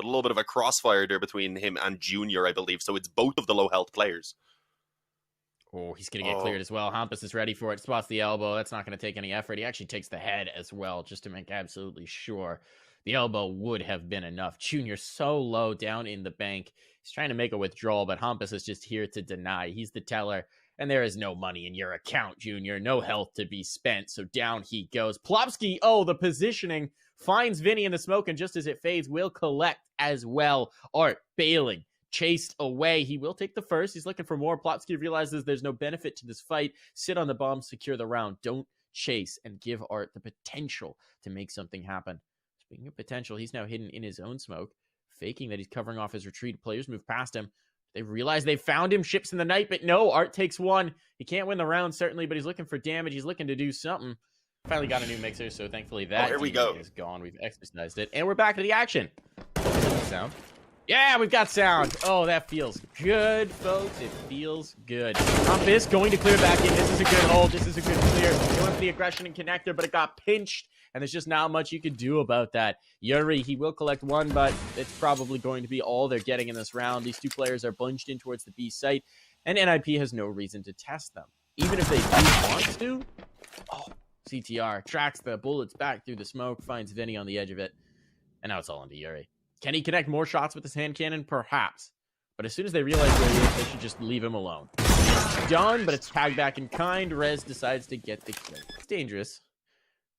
but a little bit of a crossfire there between him and Junior, I believe. So it's both of the low health players. Oh, he's going to get cleared as well. Hampus is ready for it. Spots the elbow. That's not going to take any effort. He actually takes the head as well, just to make absolutely sure. The elbow would have been enough. Junior so low down in the bank. He's trying to make a withdrawal, but Hampus is just here to deny. He's the teller, and there is no money in your account, Junior. No health to be spent, so down he goes. Plopsky, the positioning, finds Vinny in the smoke, and just as it fades, will collect as well. Art bailing. Chased away. He will take the first. He's looking for more. Plopsky realizes there's no benefit to this fight. Sit on the bomb, secure the round. Don't chase and give Art the potential to make something happen. Speaking of potential, he's now hidden in his own smoke, faking that he's covering off his retreat. Players move past him. They realize they found him. Ships in the night, but no, Art takes one. He can't win the round, certainly, but he's looking for damage. He's looking to do something. Finally got a new mixer, so thankfully that here we go. is gone. We've exercised it, and we're back to the action. Sound. Yeah, we've got sound. Oh, that feels good, folks. It feels good. Hampus going to clear back in. This is a good hold. This is a good clear. Going for the aggression and connector, but it got pinched, and there's just not much you can do about that. Yuri, he will collect one, but it's probably going to be all they're getting in this round. These two players are bunched in towards the B site, and NIP has no reason to test them. Even if they do want to, CTR tracks the bullets back through the smoke, finds Vinny on the edge of it, and now it's all into Yuri. Can he connect more shots with his hand cannon? Perhaps. But as soon as they realize where he is, they should just leave him alone. It's done, but it's tagged back in kind. Rez decides to get the kill. It's dangerous.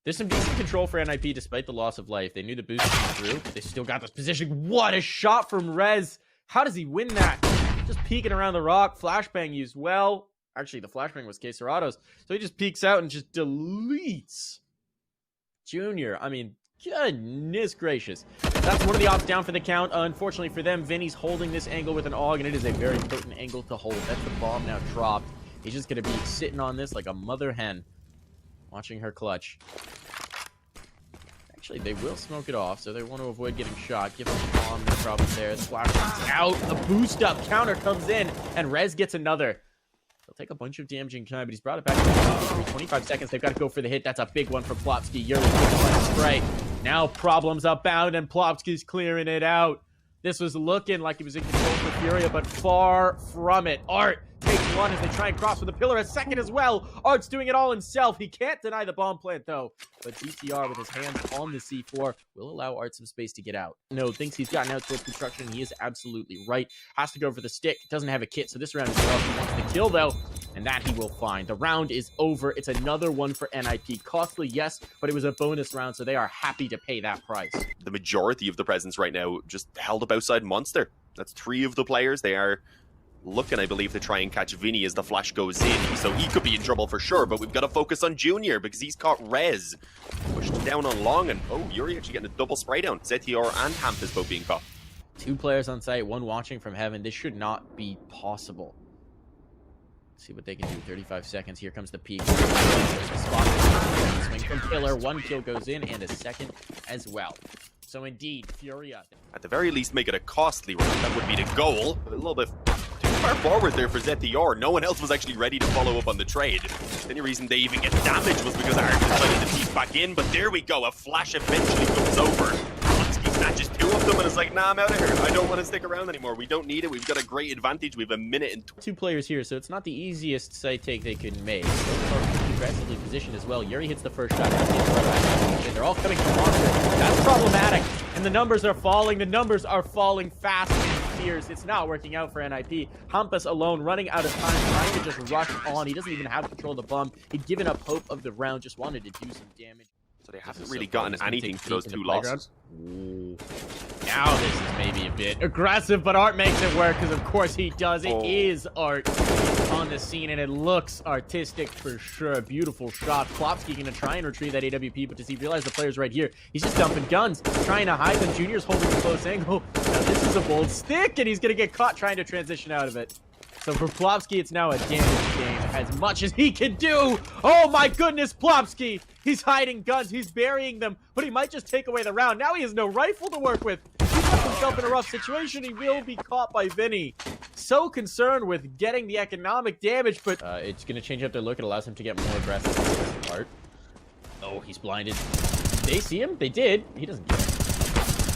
There's some decent control for NIP despite the loss of life. They knew the boost came through, but they still got this position. What a shot from Rez. How does he win that? Just peeking around the rock. Flashbang used well. Actually, the flashbang was Queserado's. So he just peeks out and just deletes Junior. I mean, goodness gracious. That's one of the ops down for the count. Unfortunately for them, Vinny's holding this angle with an AUG, and it is a very potent angle to hold. That's the bomb now dropped. He's just going to be sitting on this like a mother hen, watching her clutch. Actually, they will smoke it off, so they want to avoid getting shot. Give him the bomb, no problem there. The flash comes out. The boost up counter comes in, and Rez gets another. He'll take a bunch of damage in time, but he's brought it back to 25 seconds. They've got to go for the hit. That's a big one for Plopsky. Yuri strike. Now problems abound, and Plopsky's clearing it out. This was looking like he was in control for Furia, but far from it. Art takes one as they try and cross with the pillar. A second as well. Art's doing it all himself. He can't deny the bomb plant, though. But DTR, with his hands on the C4, will allow Art some space to get out. No, thinks he's gotten out towards construction. He is absolutely right. Has to go for the stick. Doesn't have a kit, so this round is off. He wants the kill, though, and that he will find. The round is over. It's another one for NIP. Costly, yes, but it was a bonus round, so they are happy to pay that price. The majority of the presence right now just held up outside Monster. That's 3 of the players. They are looking, I believe, to try and catch Vinny as the flash goes in. So he could be in trouble for sure, but we've got to focus on Junior because he's caught Rez. Pushed down on long, and Yuri actually getting a double spray down. ZTR and Hampus both being caught. 2 players on site, 1 watching from heaven. This should not be possible. Let's see what they can do. 35 seconds. Here comes the peak. Swing from pillar. 1 kill goes in, and a second as well. So indeed, Furia. At the very least, make it a costly round. That would be the goal. A little bit too far forward there for ZTR. No one else was actually ready to follow up on the trade. The only reason they even get damage was because Art decided to peek back in. But there we go. A flash eventually comes over. He snatches 2 of them and is like, nah, I'm out of here. I don't want to stick around anymore. We don't need it. We've got a great advantage. We have a minute and 2 players here, so it's not the easiest site take they could make. Aggressively positioned as well. Yuri hits the first shot. They're all coming from Monster. That's problematic. And the numbers are falling. The numbers are falling fast and fierce. It's not working out for NIP. Hampus alone, running out of time, trying to just rush on. He doesn't even have control of the bomb. He'd given up hope of the round, just wanted to do some damage. So they haven't really gotten anything for those 2 losses. Ooh. Now this is maybe a bit aggressive, but Art makes it work because of course he does. It is Art on the scene, and it looks artistic for sure. Beautiful shot. Plopsky gonna try and retrieve that AWP, but does he realize the player's right here? He's just dumping guns, trying to hide them. Junior's holding a close angle. Now this is a bold stick, and he's gonna get caught trying to transition out of it. So for Plopsky, it's now a damage game as much as he can do. Oh my goodness, Plopsky! He's hiding guns, he's burying them, but he might just take away the round. Now he has no rifle to work with. He puts himself in a rough situation. He will be caught by Vinny. So concerned with getting the economic damage, but it's going to change up their look. It allows him to get more aggressive. Art. Oh, he's blinded. Did they see him? They did. He doesn't get it.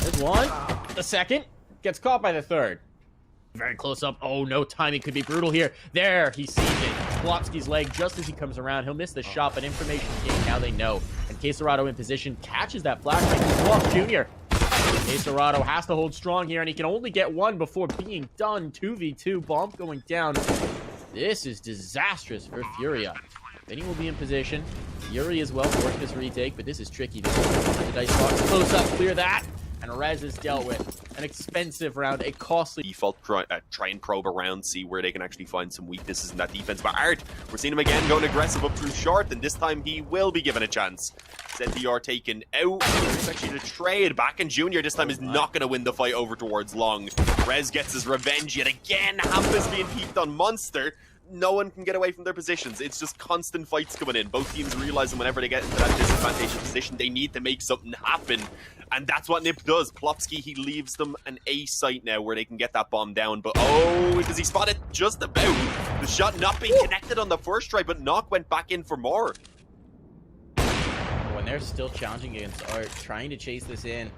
There's one. the second. Gets caught by the third. Very close up. Oh, no timing. Could be brutal here. There, he sees it. Plopski's leg just as he comes around. He'll miss the shot, but information gained. Now they know. And Quesarado in position catches that flashbang. Off Junior. Quesarado has to hold strong here, and he can only get one before being done. 2v2. Bomb going down. This is disastrous for Furia. Vinny will be in position. Fury as well to work this retake, but this is tricky. The dice box close up, clear that. And Rez is dealt with. An expensive round, a costly default try and probe around, see where they can actually find some weaknesses in that defense. But Art, we're seeing him again going aggressive up through short, and this time he will be given a chance. ZDR taken out. It's actually the trade back, and Junior this time is not going to win the fight over towards Long. Rez gets his revenge yet again. Hampa's being peaked on Monster. No one can get away from their positions. It's just constant fights coming in. Both teams realizing whenever they get into that disadvantageous position, they need to make something happen. And that's what Nip does. Plopski, he leaves them an A site now where they can get that bomb down. But oh, does he spot it just about? The shot not being connected on the first try, but Knock went back in for more. When they're still challenging against Art, trying to chase this in.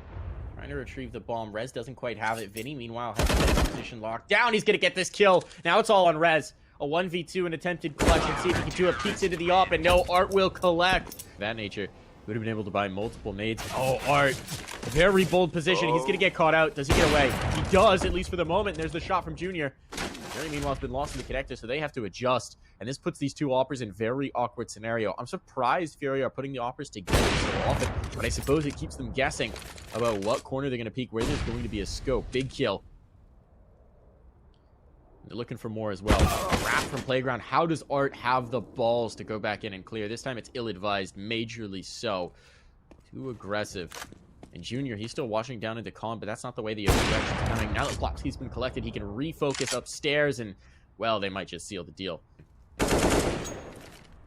Trying to retrieve the bomb. Rez doesn't quite have it. Vinny, meanwhile, has the position locked down. He's going to get this kill. Now it's all on Rez. A 1v2, an attempted clutch, and see if he can do a peeks into the op, and no, Art will collect. That nature would have been able to buy multiple nades. Oh, Art. Very bold position. He's going to get caught out. Does he get away? He does, at least for the moment. There's the shot from Junior. Jerry, meanwhile, has been lost in the connector, so they have to adjust. And this puts these two operas in very awkward scenario. I'm surprised Furia are putting the operas together so often, but I suppose it keeps them guessing about what corner they're going to peek, where there's going to be a scope. Big kill. They're looking for more as well. Wrap from Playground. How does Art have the balls to go back in and clear? This time it's ill-advised, majorly so. Too aggressive. And Junior, he's still washing down into Colin, but that's not the way the direction's coming. Now that Plopski's been collected, he can refocus upstairs, and, well, they might just seal the deal.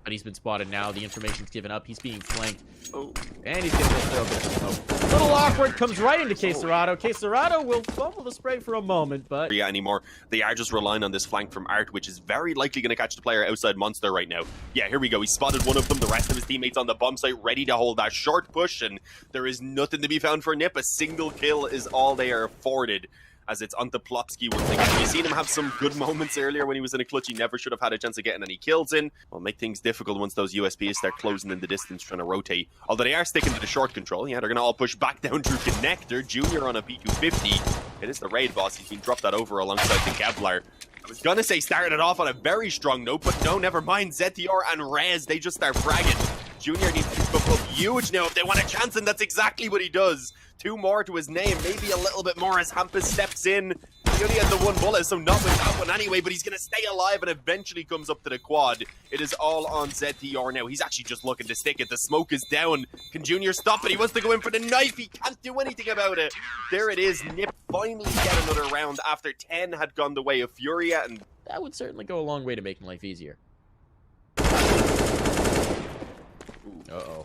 But he's been spotted now. The information's given up. He's being flanked. Oh, and he's going to throw a bit of smoke. A little awkward. Comes right into Quesarado. Quesarado will fumble the spray for a moment, but... Yeah, anymore. They are just relying on this flank from Art, which is very likely going to catch the player outside Monster right now. Yeah, here we go. He spotted one of them. The rest of his teammates on the bomb site ready to hold that short push, and there is nothing to be found for Nip. A single kill is all they are afforded, as it's onto Plopski once again. We've seen him have some good moments earlier when he was in a clutch. He never should have had a chance of getting any kills in. Will make things difficult once those USPs start closing in the distance, trying to rotate. Although they are sticking to the short control. Yeah, they're going to all push back down through Connector. Junior on a P250. It is the raid boss. He's been dropped that over alongside the Kevlar. I was going to say started off on a very strong note, but no, never mind. ZTR and Rez, they just start fragging. Junior needs to go up huge now if they want a chance, and that's exactly what he does. 2 more to his name, maybe a little bit more as Hampus steps in. He only had the 1 bullet, so not with that one anyway, but he's going to stay alive and eventually comes up to the quad. It is all on ZTR now. He's actually just looking to stick it. The smoke is down. Can Junior stop it? He wants to go in for the knife. He can't do anything about it. There it is. Nip finally get another round after 10 had gone the way of Furia, and that would certainly go a long way to making life easier. Uh-oh.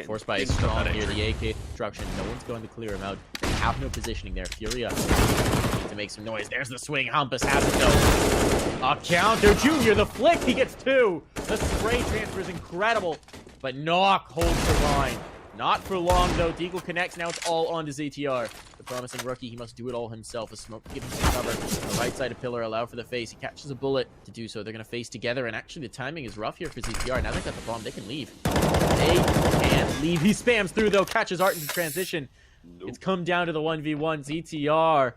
Forced by a strong near the AK destruction. No one's going to clear him out. They have no positioning there. Furia needs to make some noise. There's the swing. Hampus has it though. A counter. Junior, the flick. He gets 2. The spray transfer is incredible. But Knock holds the line. Not for long though. Deagle connects. Now it's all on to ZTR. The promising rookie. He must do it all himself. A smoke to give him some cover. The right side of pillar allow for the face. He catches a bullet to do so. They're going to face together. And actually the timing is rough here for ZTR. Now they've got the bomb. They can leave. They can't leave. He spams through though. Catches Art into transition. Nope. It's come down to the 1v1. ZTR.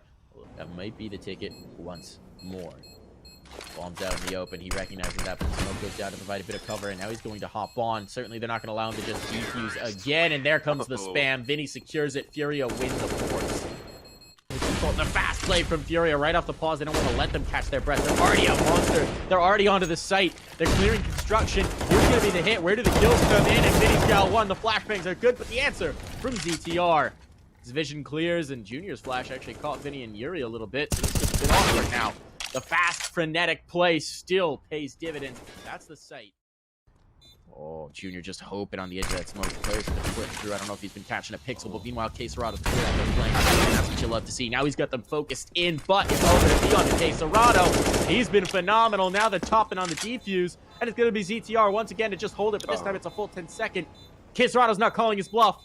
That might be the ticket once more. Bombs out in the open. He recognizes that, but the smoke goes down to provide a bit of cover, and now he's going to hop on. Certainly, they're not going to allow him to just defuse again, and there comes the spam. Vinny secures it. Furia wins the force. The fast play from Furia right off the pause. They don't want to let them catch their breath. They're already out Monster. They're already onto the site. They're clearing construction. Here's going to be the hit. Where do the kills come in? And Vinny's got 1. The flashbangs are good, but the answer from ZTR. His vision clears, and Junior's flash actually caught Vinny and Yuri a little bit. So it's just a bit awkward now. The fast, frenetic play still pays dividends. That's the site. Oh, Junior just hoping on the edge of that smoke. Players with the flip through. I don't know if he's been catching a pixel, but meanwhile, Quesarado's clear out there playing. And that's what you love to see. Now he's got them focused in, but it's over to be on to Quesarado. He's been phenomenal. Now they're topping on the defuse, and it's going to be ZTR once again to just hold it, but this time it's a full 10 second. Quesarado's not calling his bluff.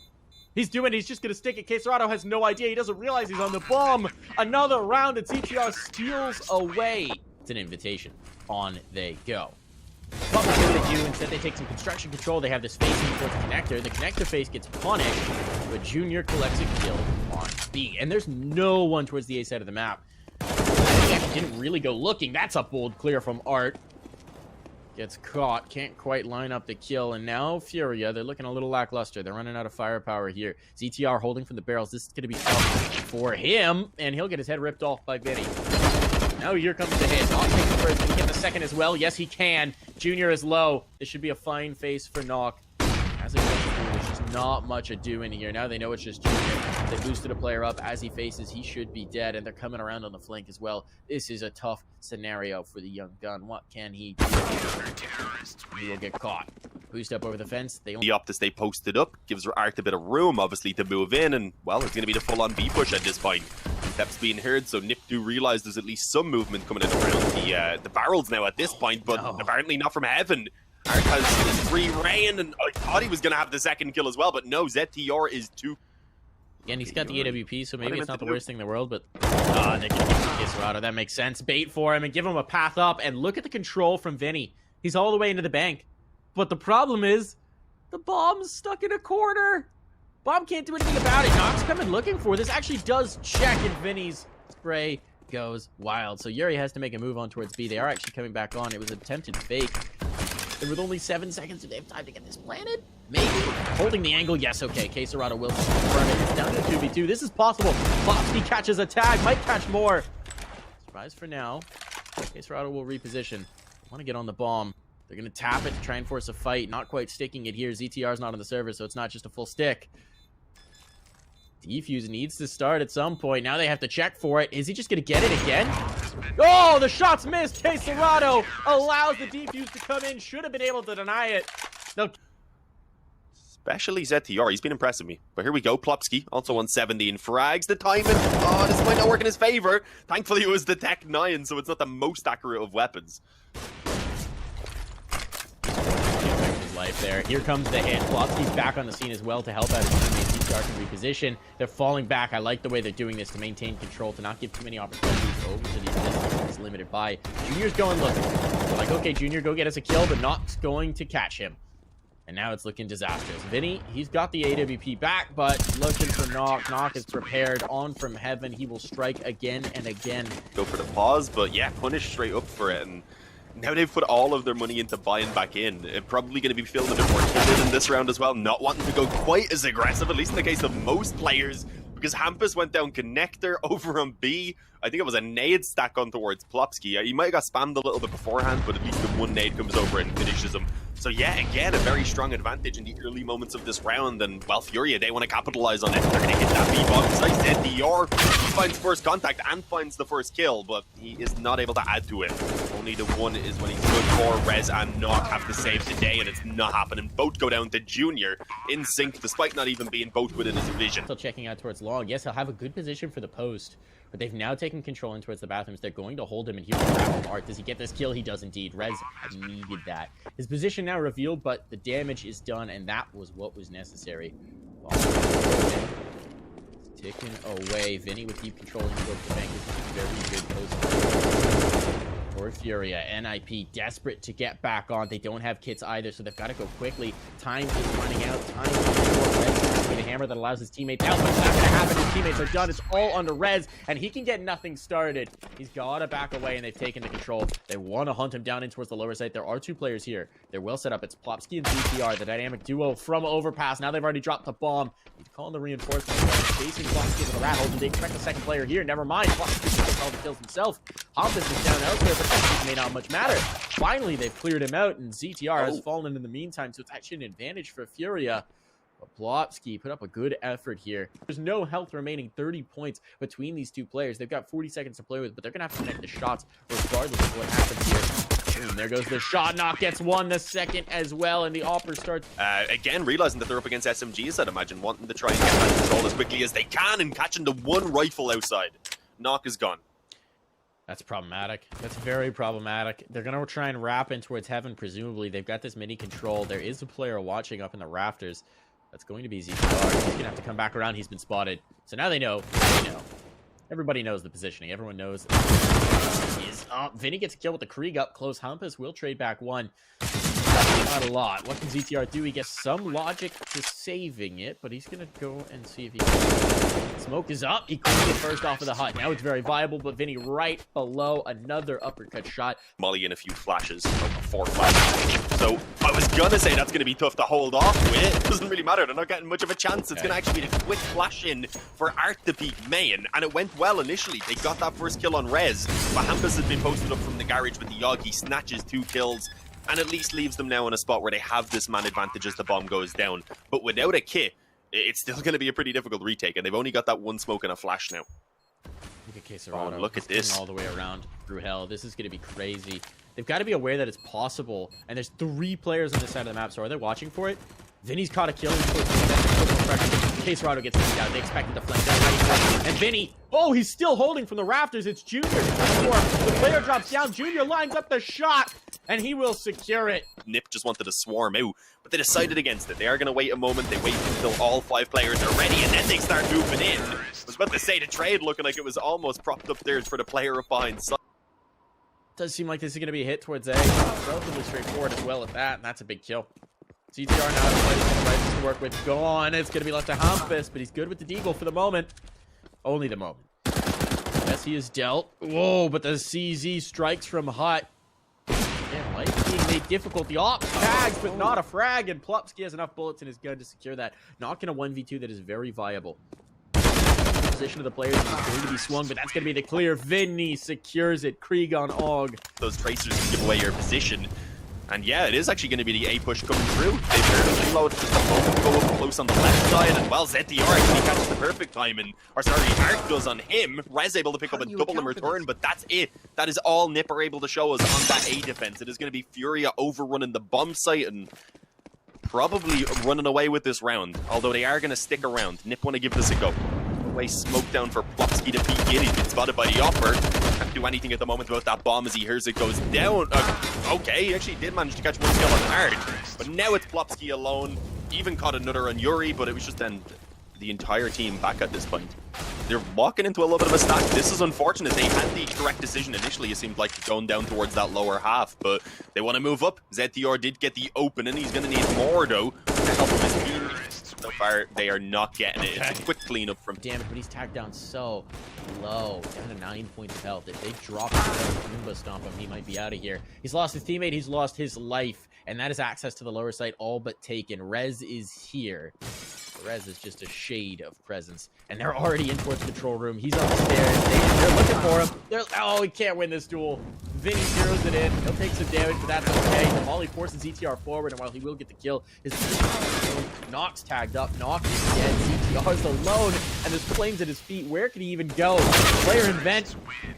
He's doing it. He's just going to stick it. Quesarado has no idea. He doesn't realize he's on the bomb. Another round, and CTR steals away. It's an invitation. On they go. What they do, instead they take some construction control. They have this facing towards the connector. The connector face gets punished, but Junior collects a kill on B. And there's no one towards the A side of the map. He actually didn't really go looking. That's a bold clear from Art. Gets caught, can't quite line up the kill, and now Furia, they're looking a little lackluster. They're running out of firepower here. ZTR holding from the barrels. This is going to be tough for him, and he'll get his head ripped off by Vinny. Now here comes the hit. Knock takes the first. Can he get the second as well? Yes, he can. Junior is low. This should be a fine face for Knock. As it goes through, there's just not much ado in here. Now they know it's just Junior. They boosted a player up as he faces. He should be dead, and they're coming around on the flank as well. This is a tough scenario for the young gun. What can he do? He will get caught. Boost up over the fence. They only opt to stay posted up, gives Art a bit of room, obviously, to move in, and, well, it's going to be the full-on B push at this point. Steps being heard, so Nip do realize there's at least some movement coming in around the barrels now at this point, but apparently not from heaven. Art has free reign, and I thought he was going to have the second kill as well, but no, ZTR is too... And he's got the AWP, so maybe it's not the worst thing in the world, but... they're going to give him Quesarado. That makes sense. Bait for him and give him a path up, and look at the control from Vinny. He's all the way into the bank. But the problem is, the bomb's stuck in a corner. Bomb can't do anything about it. Knox coming looking for this. Actually does check, and Vinny's spray goes wild. So Yuri has to make a move on towards B. They are actually coming back on. It was an attempted fake. And with only 7 seconds, do they have time to get this planted? Maybe. Holding the angle. Yes, okay. Quesarado will confirm it. It's down to 2v2. This is possible. Bobsky catches a tag. Might catch more. Surprise for now. Quesarado will reposition. Want to get on the bomb. They're going to tap it to try and force a fight. Not quite sticking it here. ZTR's not on the server, so it's not just a full stick. Defuse needs to start at some point. Now they have to check for it. Is he just going to get it again? Oh, the shot's missed. Quesarado allows the defuse to come in. Should have been able to deny it. They'll... Especially ZTR. He's been impressing me. But here we go. Plopsky, also on 70 in frags. The timing. Oh, this might not work in his favor. Thankfully, it was the Tech 9, so it's not the most accurate of weapons. Life there. Here comes the hit. Plopsky's back on the scene as well to help out his teammates. ZTR can reposition. They're falling back. I like the way they're doing this to maintain control, to not give too many opportunities over to these distances limited by. Junior's going looking. They're like, okay, Junior, go get us a kill, but not going to catch him. And now it's looking disastrous. Vinny, he's got the AWP back, but looking for Knock. Knock is prepared. On from heaven. He will strike again and again. Go for the pause, but yeah, punish straight up for it. And now they've put all of their money into buying back in. Probably going to be feeling a bit more timid in this round as well, not wanting to go quite as aggressive, at least in the case of most players, because Hampus went down connector over on B. I think it was a nade stack on towards Plopsky. He might have got spammed a little bit beforehand, but at least the one nade comes over and finishes him. So yeah, again, a very strong advantage in the early moments of this round, and, well, Furia, they want to capitalize on it. They're going to hit that B-bomb. So ZTR, he finds first contact and finds the first kill, but he is not able to add to it. Only the one is when he's good for. Rez and Knock have to save today, and it's not happening. Both go down to Junior in sync, despite not even being both within his vision. Still checking out towards long. Yes, he'll have a good position for the post, but they've now taken control in towards the bathrooms. They're going to hold him, and here's the grab from Art. Does he get this kill? He does indeed. Rez needed that. His position now revealed, but the damage is done, and that was what was necessary. Ticking away. Vinny with deep control in towards the bank. This is a very good post for Furia. NIP desperate to get back on. They don't have kits either, so they've got to go quickly. Time is running out. Time is a hammer that allows his teammates out, but it's not going to happen. His teammates are done. It's all under Rez, and he can get nothing started. He's got to back away, and they've taken the control. They want to hunt him down in towards the lower side. There are two players here. They're well set up. It's Plopsky and ZTR, the dynamic duo from Overpass. Now they've already dropped the bomb. He's calling the reinforcements. Chasing Plopsky to the rat hole. Did they expect a second player here? Never mind. Plopsky gets all the kills himself. Hampus is down elsewhere, but that may not much matter. Finally, they've cleared him out, and ZTR has fallen in the meantime, so it's actually an advantage for Furia. But Plopsky put up a good effort here. There's no health remaining, 30 points between these two players. They've got 40 seconds to play with, but they're going to have to connect the shots regardless of what happens here. Boom, there goes the shot. Knock gets one, the second as well, and the Opper starts... Again, realizing that they're up against SMGs, I'd imagine, wanting to try and get that control as quickly as they can and catching the one rifle outside. Knock is gone. That's problematic. That's very problematic. They're going to try and wrap in towards heaven, presumably. They've got this mini control. There is a player watching up in the rafters. That's going to be ZTR. He's going to have to come back around. He's been spotted. So now they know. They know. Everybody knows the positioning. Everyone knows is up. Vinny gets a kill with the Krieg up close. Hampus will trade back one. Not a lot. What can ZTR do? He gets some logic to saving it, but he's going to go and see if he can. Smoke is up. He couldn't get first off of the hut. Now it's very viable, but Vinny right below. Another uppercut shot. Molly in a few flashes. 4 flashes. So I was going to say that's going to be tough to hold off with. It doesn't really matter. They're not getting much of a chance. It's going to actually be a quick flash in for Art to peak main, and it went well initially. They got that first kill on Rez, but Hampus has been posted up from the garage with the Yog. He snatches 2 kills. And at least leaves them now in a spot where they have this man advantage as the bomb goes down. But without a kit, it's still going to be a pretty difficult retake. And they've only got that 1 smoke and a flash now. Look at Quesarado. Oh, look at this. All the way around through hell. This is going to be crazy. They've got to be aware that it's possible. And there's 3 players on this side of the map. So are they watching for it? Vinny's caught a kill. Quesarado gets taken out. They expected to flank down. And Vinny, oh, he's still holding from the rafters. It's Junior. The player drops down. Junior lines up the shot. And he will secure it. Nip just wanted to swarm out, but they decided against it. They are going to wait a moment. They wait until all 5 players are ready, and then they start moving in. I was about to say the trade looking like it was almost propped up there for the player up behind. Does seem like this is going to be a hit towards A. Relatively straightforward as well at that, and that's a big kill. ZTR now has to work with. Gone. It's going to be left to Hampus, but he's good with the deagle for the moment. Only the moment. Yes, he is dealt. Whoa, but the CZ strikes from Hut. Yeah, life being made difficult. The op tags, but not a frag, and Plupski has enough bullets in his gun to secure that. Knocking a 1v2 that is very viable. The position of the players is going to be swung, but that's going to be the clear. Vinny secures it. Krieg on Og. Those tracers can give away your position. And yeah, it is actually going to be the A push coming through. They barely reload just a moment, go up close on the left side, and well, ZTR actually catches the perfect timing. Or sorry, Art does on him. Rez able to pick up a double in return, but that's it. That is all Nip are able to show us on that A defense. It is going to be Furia overrunning the bomb site and probably running away with this round. Although they are going to stick around. Nip want to give this a go. Away smoke down for Plopsky to peek in. He's been spotted by the upper. Can't do anything at the moment about that bomb as he hears it goes down. Okay, he actually did manage to catch 1 kill on Hard. But now it's Plopsky alone. Even caught another on Yuri, but it was just then the entire team back at this point. They're walking into a little bit of a stack. This is unfortunate. They had the correct decision initially. It seemed like going down towards that lower half, but they want to move up. ZTR did get the open, and he's going to need more, though, to help him his team. So far, they are not getting it. It's a quick cleanup from... Damn it, but he's tagged down so low. Down to 9 points of health. If they drop him, Goomba stomp him, he might be out of here. He's lost his teammate. He's lost his life. And that is access to the lower site all but taken. Rez is here. Rez is just a shade of presence. And they're already in towards the control room. He's on the stairs. They're looking for him. Oh, he can't win this duel. Vinny zeroes it in. He'll take some damage, but that's okay. The Molly forces ETR forward, and while he will get the kill, his Nox tagged up. Nox is dead. ZTR's alone, and there's flames at his feet. Where can he even go? Player Invent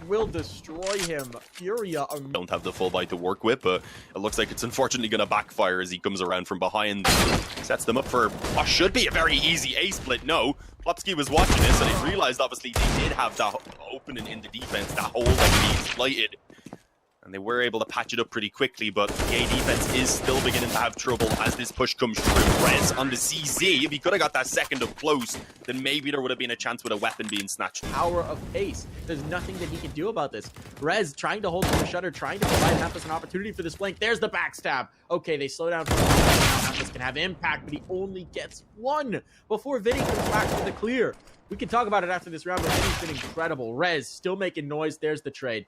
will destroy him. Furia don't have the full bite to work with, but it looks like it's unfortunately going to backfire as he comes around from behind. Sets them up for what should be a very easy A split. No, Plopsky was watching this, and he realized obviously they did have that opening in the defense, that hole that he slighted. And they were able to patch it up pretty quickly, but the A defense is still beginning to have trouble as this push comes through. Rez on the CZ, if he could have got that second up close, then maybe there would have been a chance with a weapon being snatched. Power of pace. There's nothing that he can do about this. Rez trying to hold the shutter, trying to provide Hampus an opportunity for this flank. There's the backstab. Okay, they slow down for Hampus can have impact, but he only gets 1 before Vinny comes back to the clear. We can talk about it after this round, but Vinny's been incredible. Rez still making noise. There's the trade.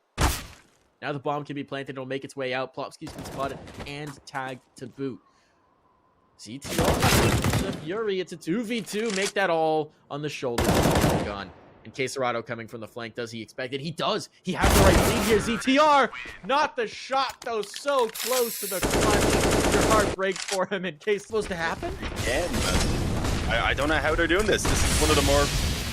Now the bomb can be planted. It'll make its way out. Plopsky's been spotted and tagged to boot. ZTR, Fury. It's a 2v2. Make that all on the shoulder. Gone. And Quesarado coming from the flank. Does he expect it? He does. He has the right lead here. ZTR. Not the shot, though. So close to the clutch. Your heart breaks for him. And Case supposed to happen? Again, I don't know how they're doing this. This is one of the more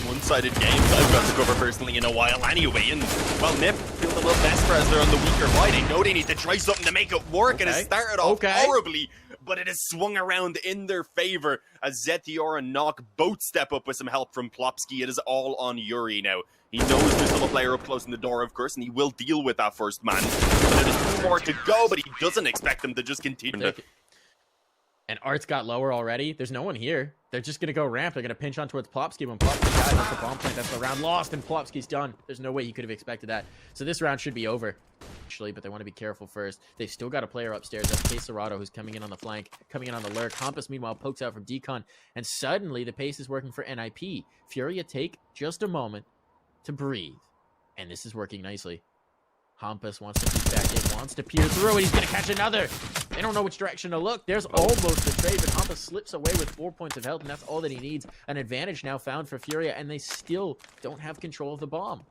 one-sided games I've got to cover personally in a while anyway, and well, Nip feels a little desperate as they're on the weaker right. They know they need to try something to make it work, and it started off horribly, but it has swung around in their favor as ZTR and Nock both step up with some help from Plopsky. It is all on Yuri now. He knows there's still a player up close in the door, of course, and he will deal with that first man. But there's 2 more to go, but he doesn't expect them to just continue. And Art's got lower already. There's no one here. They're just going to go ramp. They're going to pinch on towards Plopsky. When Plopsky dies, that's the bomb plant. That's the round lost, and Plopsky's done. There's no way he could have expected that. So this round should be over, actually, but they want to be careful first. They've still got a player upstairs. That's Caserato, who's coming in on the flank, coming in on the lurk. Hampus, meanwhile, pokes out from Decon, and suddenly the pace is working for NIP. Furia take just a moment to breathe, and this is working nicely. Hampus wants to peek back in, wants to peer through, and he's going to catch another. They don't know which direction to look. There's almost a trade, but Hampus slips away with 4 points of health, and that's all that he needs. An advantage now found for Furia, and they still don't have control of the bomb.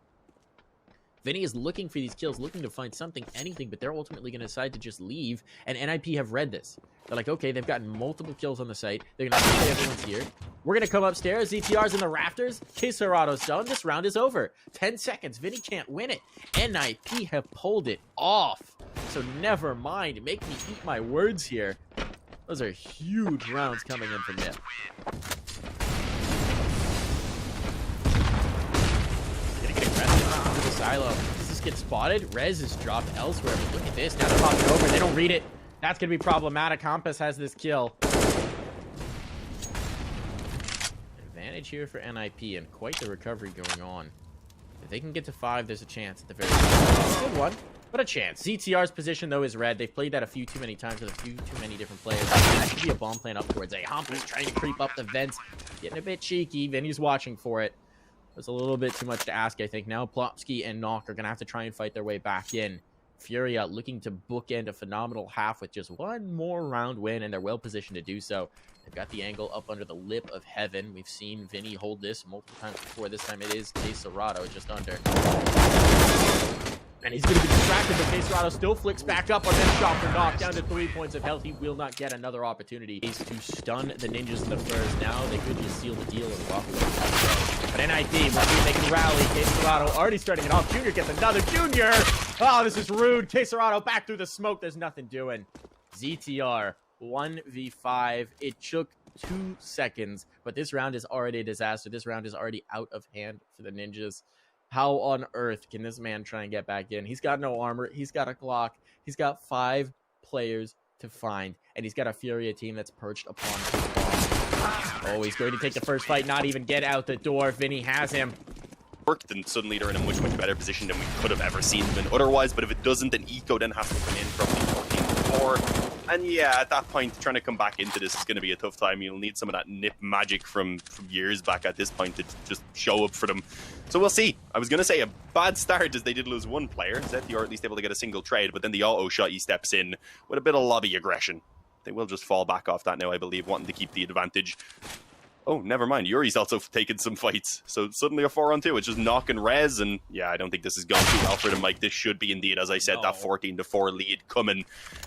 Vinny is looking for these kills, looking to find something, anything, but they're ultimately going to decide to just leave, and NIP have read this. They're like, okay, they've gotten multiple kills on the site. They're going to say everyone's here. We're going to come upstairs. ZTR's in the rafters. Caserato's done. This round is over. 10 seconds. Vinny can't win it. NIP have pulled it off. So never mind. Make me eat my words here. Those are huge rounds coming in from NIP. Gonna get aggressive into the silo. Does this get spotted? Rez is dropped elsewhere, but look at this. Now they're popping over. They don't read it. That's going to be problematic. Hampus has this kill. Advantage here for NIP, and quite the recovery going on. If they can get to 5, there's a chance at the very least. Good one, but a chance. ZTR's position, though, is red. They've played that a few too many times with a few too many different players. That should be a bomb plant up towards A. Hampus trying to creep up the vents. Getting a bit cheeky. Vinny's watching for it. It's a little bit too much to ask, I think. Now Plopsky and Knock are going to have to try and fight their way back in. Furia looking to bookend a phenomenal half with just one more round win, and they're well positioned to do so. They've got the angle up under the lip of heaven. We've seen Vinny hold this multiple times before. This time it is Caserato just under. And he's going to be distracted, but Caserato still flicks back up on that shot for Knock. Down to 3 points of health. He will not get another opportunity to stun the ninjas in the first. Now they could just seal the deal and walk away. But NIP, we'll see if they can rally. Caserato already starting it off. Junior gets another. Junior! Oh, this is rude. Caserato back through the smoke. There's nothing doing. ZTR 1v5. It took 2 seconds, but this round is already a disaster. This round is already out of hand for the ninjas. How on earth can this man try and get back in? He's got no armor. He's got a Glock. He's got 5 players to find, and he's got a Furia team that's perched upon his bomb. Oh, he's going to take the first fight, not even get out the door. Vinny has him. Worked, and suddenly they're in a much better position than we could have ever seen them in otherwise. But if it doesn't, then Eco then has to come in from the 14-4. And yeah, at that point, trying to come back into this is going to be a tough time. You'll need some of that NIP magic from years back at this point to just show up for them. So we'll see. I was going to say a bad start as they did lose one player. Zetior at least able to get a single trade, but then the auto shot he steps in with a bit of lobby aggression. They will just fall back off that now, I believe, wanting to keep the advantage. Oh, never mind. Yuri's also taken some fights. So suddenly a 4-on-2. It's just Knock and Rez. And yeah, I don't think this has gone too well for them, Mike. This should be indeed, as I said, that 14-4 lead coming.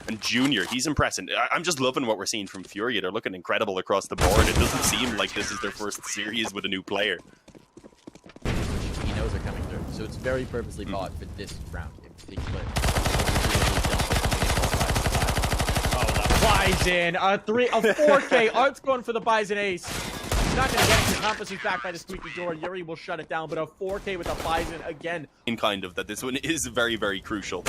And Junior, he's impressing. I'm just loving what we're seeing from Furia. They're looking incredible across the board. It doesn't seem like this is their first series with a new player. He knows they're coming through. So it's very purposely bought for this round in particular. Oh, the Bison. A 4K. Art's going for the Bison ace. He's not going to get it because Hampus is back by the squeaky door. Yuri will shut it down, but a 4K with a Bison again. In kind of that this one is very, very crucial.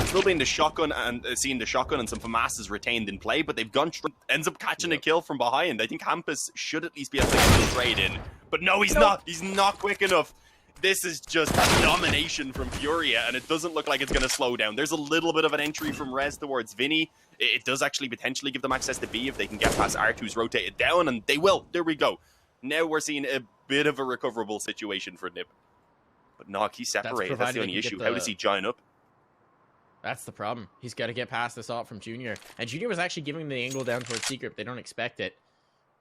Still being the shotgun and seeing the shotgun and some FAMASs retained in play, but they've gone ends up catching a kill from behind. I think Hampus should at least be able to get a trade in, but no, he's not. He's not quick enough. This is just domination from Furia, and it doesn't look like it's going to slow down. There's a little bit of an entry from Rez towards Vinny. It does actually potentially give them access to B if they can get past R2's rotated down, and they will. There we go. Now we're seeing a bit of a recoverable situation for Nip. But Knock, he's separated. That's the only issue. How does he join up? That's the problem. He's got to get past this op from Junior. And Junior was actually giving the angle down towards Secret. They don't expect it.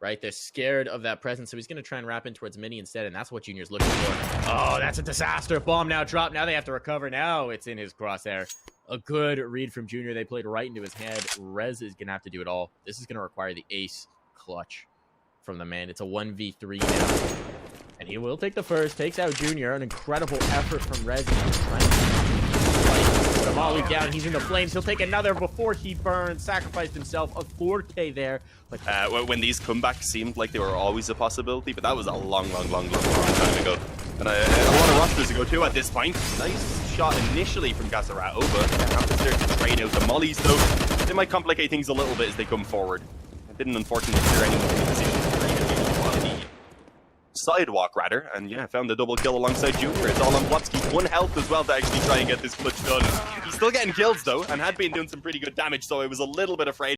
Right? They're scared of that presence, so he's going to try and wrap in towards Mini instead, and that's what Junior's looking for. Oh, that's a disaster. Bomb now dropped. Now they have to recover. Now it's in his crosshair. A good read from Junior. They played right into his head. Rez is going to have to do it all. This is going to require the ace clutch from the man. It's a 1v3 now. And he will take the first. Takes out Junior. An incredible effort from Rez. Put him all down. He's in the flames. He'll take another before he burns. Sacrificed himself. A 4K there. But when these comebacks seemed like they were always a possibility, but that was a long time ago. And a lot of rosters to go to at this point. Nice shot initially from Caserato, but Hampus there to trade out the mollies, though. They might complicate things a little bit as they come forward. It didn't unfortunately clear anyone in the position. sidewalk rather, and yeah, found the double kill alongside Junior. It's all on Blopsky. 1 health as well to actually try and get this clutch done. He's still getting kills though, and had been doing some pretty good damage, so I was a little bit afraid